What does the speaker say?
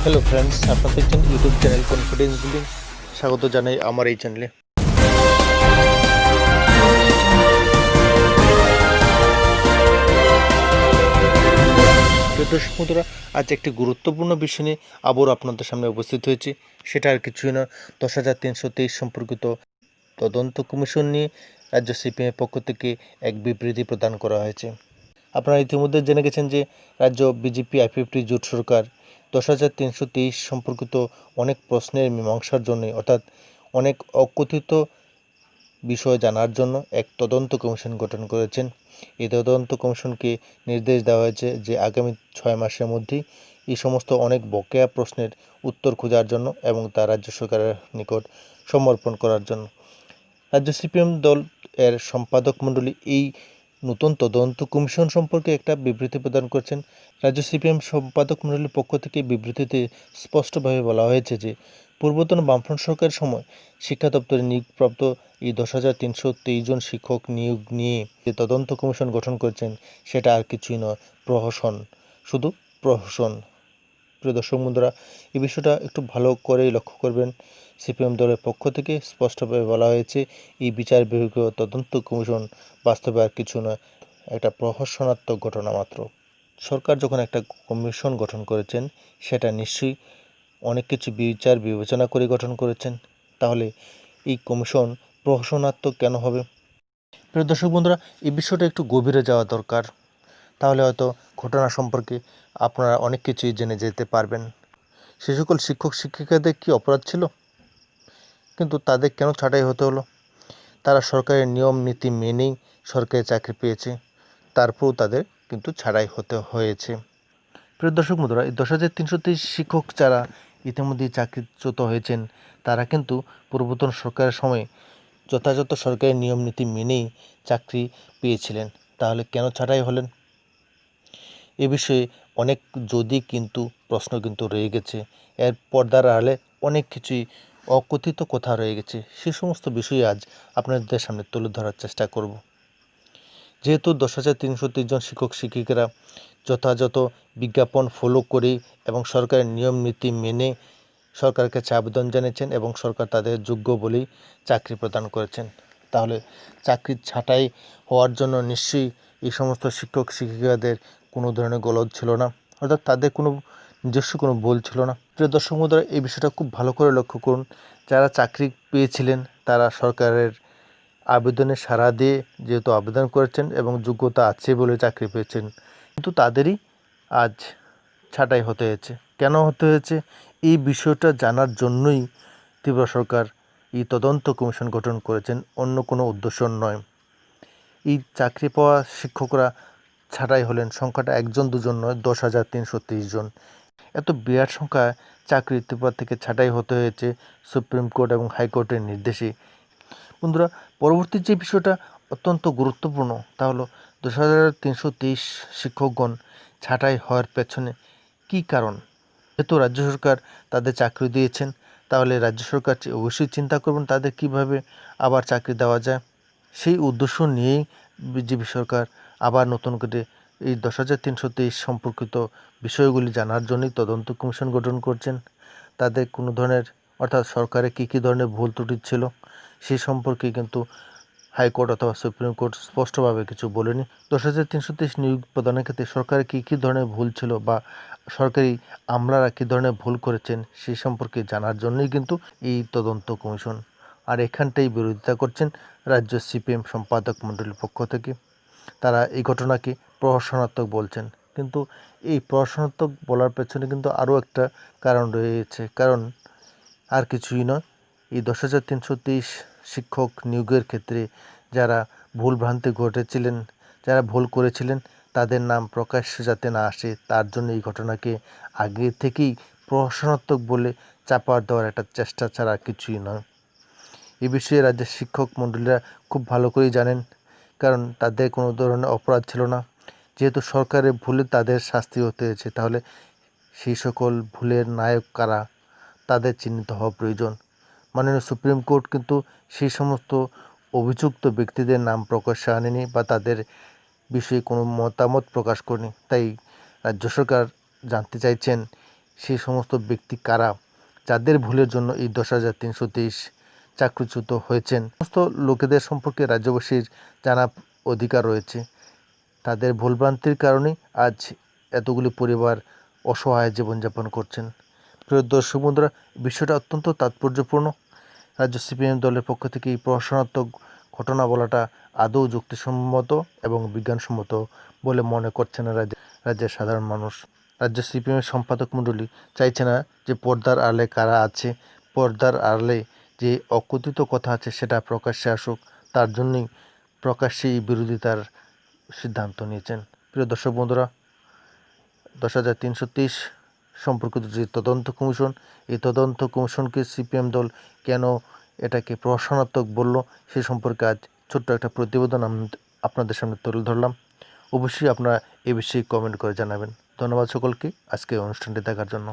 Hello friends, আপনারা দেখছেন YouTube channel confidence building. স্বাগত জানাই আমার এই চ্যানেলে। প্রিয় দর্শক বন্ধুরা, আজ একটি গুরুত্বপূর্ণ বিষয় নিয়ে আবারও আপনাদের সামনে উপস্থিত হয়েছি। সেটা আর কিছুই না, 10,323 সম্পর্কিত তদন্ত কমিশন নিয়ে রাজ্য সিপিএমের পক্ষ থেকে এক বিবৃতি প্রদান করা হয়েছে। আপনারা ইতিমধ্যে জেনে গেছেন যে রাজ্য বিজেপি আইপিএফটি জোট সরকার 10,323 সম্পর্কিত অনেক প্রশ্নের মীমাংসার জন্য, অর্থাৎ অনেক অকথিত বিষয় জানার জন্য এক তদন্ত কমিশন গঠন করেছেন। এই তদন্ত কমিশনকে নির্দেশ দেওয়া হয়েছে যে আগামী 6 মাসের মধ্যেই এই সমস্ত অনেক বকেয়া প্রশ্নের উত্তর খোঁজার জন্য এবং তা রাজ্য সরকারের নিকট সমর্পণ করার জন্য। রাজ্য সিপিএম দল এর সম্পাদক মণ্ডলী এই নতুন তদন্ত কমিশন সম্পর্কে একটা বিবৃতি প্রদান করছেন। রাজ্য সিপিএম সম্পাদক মণ্ডলীর পক্ষ থেকে বিবৃতিতে স্পষ্টভাবে বলা হয়েছে যে পূর্বতন বামফ্রন্ট সরকারের সময় শিক্ষা দপ্তরে নিয়োগপ্রাপ্ত এই 10,323 জন শিক্ষক নিয়োগ নিয়ে যে তদন্ত কমিশন গঠন করেছেন সেটা আর কিছুই নয়, প্রহসন, শুধু প্রহসন। প্রিয় দর্শক বন্ধুরা, এই বিষয়টা একটু ভালো করেই লক্ষ্য করবেন। সিপিএম দলের পক্ষ থেকে স্পষ্টভাবে বলা হয়েছে এই বিচার বিভাগীয় তদন্ত কমিশন বাস্তবে আর কিছু নয়, একটা প্রহসনাত্মক ঘটনা মাত্র। সরকার যখন একটা কমিশন গঠন করেছেন সেটা নিশ্চয়ই অনেক কিছু বিচার বিবেচনা করে গঠন করেছেন, তাহলে এই কমিশন প্রহসনাত্মক কেন হবে? প্রিয় দর্শক বন্ধুরা, এই বিষয়টা একটু গভীরে যাওয়া দরকার, তাহলে হয়তো ঘটনা সম্পর্কে আপনারা অনেক কিছুই জেনে যেতে পারবেন। সে সকল শিক্ষক শিক্ষিকাদের কি অপরাধ ছিল? কিন্তু তাদের কেন ছাঁটাই হতে হলো? তারা সরকারের নিয়ম নীতি মেনেই সরকারি চাকরি পেয়েছে, তারপরেও তাদের কিন্তু ছাঁটাই হতে হয়েছে। প্রিয় দর্শক বন্ধুরা, এই 10,323 শিক্ষক যারা ইতিমধ্যেই চাকরিচ্যুত হয়েছেন তারা কিন্তু পূর্বতন সরকারের সময় যথাযথ সরকারি নিয়ম নীতি মেনেই চাকরি পেয়েছিলেন, তাহলে কেন ছাঁটাই হলেন? এ বিষয়ে অনেক যদি কিন্তু প্রশ্ন কিন্তু রয়ে গেছে। এর পর্দার আড়ালে অনেক কিছুই অকথিত কথা রয়ে গেছে। সে সমস্ত বিষয় আজ আপনাদের সামনে তুলে ধরার চেষ্টা করব। যেহেতু 10,323 জন শিক্ষক শিক্ষিকারা যথাযথ বিজ্ঞাপন ফলো করে এবং সরকারের নিয়ম নীতি মেনে সরকারের কাছে আবেদন জানিয়েছেন এবং সরকার তাদের যোগ্য বলেই চাকরি প্রদান করেছেন, তাহলে চাকরির ছাঁটাই হওয়ার জন্য নিশ্চয়ই এই সমস্ত শিক্ষক শিক্ষিকাদের কোনো ধরনের গলদ ছিল না, অর্থাৎ তাদের কোনো নিজস্ব কোনো ভুল ছিল না। প্রিয় দর্শক বন্ধুরা, এই বিষয়টা খুব ভালো করে লক্ষ্য করুন। যারা চাকরি পেয়েছিলেন তারা সরকারের আবেদনে সাড়া দিয়ে যেহেতু আবেদন করেছেন এবং যোগ্যতা আছে বলে চাকরি পেয়েছেন, কিন্তু তাদেরই আজ ছাঁটাই হতে হয়েছে। কেন হতে হয়েছে এই বিষয়টা জানার জন্যই ত্রিপুরা সরকার এই তদন্ত কমিশন গঠন করেছেন, অন্য কোনো উদ্দেশ্য নয়। এই চাকরি পাওয়া শিক্ষকরা ছাঁটাই হলেন, সংখ্যাটা একজন দুজন নয়, 10,323 জন। এত বিরাট সংখ্যা চাকরি ত্রিপুরা থেকে ছাঁটাই হতে হয়েছে সুপ্রিম কোর্ট এবং হাইকোর্টের নির্দেশে। বন্ধুরা, পরবর্তী যে বিষয়টা অত্যন্ত গুরুত্বপূর্ণ তা হলো 10,323 শিক্ষকগণ ছাঁটাই হওয়ার পেছনে কী কারণ? যেহেতু রাজ্য সরকার তাদের চাকরি দিয়েছেন, তাহলে রাজ্য সরকার অবশ্যই চিন্তা করবেন তাদের কিভাবে আবার চাকরি দেওয়া যায়। সেই উদ্দেশ্য নিয়েই বিজেপি সরকার আবার নতুন করে এই 10,323 সম্পর্কিত বিষয়গুলি জানার জন্যই তদন্ত কমিশন গঠন করছেন। তাদের কোনো ধরনের, অর্থাৎ সরকারে কী কী ধরনের ভুল ত্রুটি ছিল সেই সম্পর্কে কিন্তু হাইকোর্ট অথবা সুপ্রিম কোর্ট স্পষ্টভাবে কিছু বলেনি। 10,323 নিয়োগ প্রদানের ক্ষেত্রে সরকারের কী কী ধরনের ভুল ছিল বা সরকারি আমলারা কী ধরনের ভুল করেছেন সেই সম্পর্কে জানার জন্যই কিন্তু এই তদন্ত কমিশন। আর এখানটাই বিরোধিতা করছেন রাজ্য সিপিএম সম্পাদক মণ্ডলীর পক্ষ থেকে। তারা এই ঘটনাকে প্রহসনাত্মক বলছেন, কিন্তু এই প্রহসনাত্মক বলার পেছনে কিন্তু আরও একটা কারণ রয়েছে। কারণ আর কিছুই নয়, এই 10,323 শিক্ষক নিয়োগের ক্ষেত্রে যারা ভুল ভ্রান্তি ঘটেছিলেন, যারা ভুল করেছিলেন তাদের নাম প্রকাশ্যে যাতে না আসে তার জন্য এই ঘটনাকে আগে থেকেই প্রহসনাত্মক বলে চাপা দেওয়ার একটা চেষ্টা ছাড়া কিছুই নয়। এ বিষয়ে রাজ্যের শিক্ষক মণ্ডলীরা খুব ভালো করেই জানেন, কারণ তাদের কোনো ধরনের অপরাধ ছিল না। যেহেতু সরকারের ভুলে তাদের শাস্তি হতে হয়েছে, তাহলে সেই সকল ভুলের নায়ক কারা তাদের চিহ্নিত হওয়া প্রয়োজন। মাননীয় সুপ্রিম কোর্ট কিন্তু সেই সমস্ত অভিযুক্ত ব্যক্তিদের নাম প্রকাশ্যে আনেনি বা তাদের বিষয়ে কোনো মতামত প্রকাশ করেনি। তাই রাজ্য সরকার জানতে চাইছেন সেই সমস্ত ব্যক্তি কারা, যাদের ভুলের জন্য এই 10,323 চাকরিচ্যুত হয়েছেন। সমস্ত লোকেদের সম্পর্কে রাজ্যবাসীর জানা অধিকার রয়েছে। তাদের ভুলভ্রান্তির কারণেই আজ এতগুলি পরিবার অসহায় জীবনযাপন করছেন। প্রিয় দর্শক বন্ধুরা, বিষয়টা অত্যন্ত তাৎপর্যপূর্ণ। রাজ্য সিপিএম দলের পক্ষ থেকে এই প্রহসনাত্মক ঘটনা বলাটা আদৌ যুক্তিসম্মত এবং বিজ্ঞানসম্মত বলে মনে করছে না রাজ্যের সাধারণ মানুষ। রাজ্য সিপিএমের সম্পাদক মণ্ডলী চাইছে না যে পর্দার আড়ালে কারা আছে, পর্দার আড়ালে যে অকথিত কথা আছে সেটা প্রকাশ্যে আসুক। তার জন্যই প্রকাশ্যে এই বিরোধিতার সিদ্ধান্ত নিয়েছেন। প্রিয় দর্শক বন্ধুরা, 10,323 সম্পর্কিত যে তদন্ত কমিশন, এই তদন্ত কমিশনকে সিপিএম দল কেন এটাকে প্রহসনাত্মক বলল সে সম্পর্কে আজ ছোট্ট একটা প্রতিবেদন আপনাদের সামনে তুলে ধরলাম। অবশ্যই আপনারা এ বিষয়ে কমেন্ট করে জানাবেন। ধন্যবাদ সকলকে আজকে অনুষ্ঠানটি দেখার জন্য।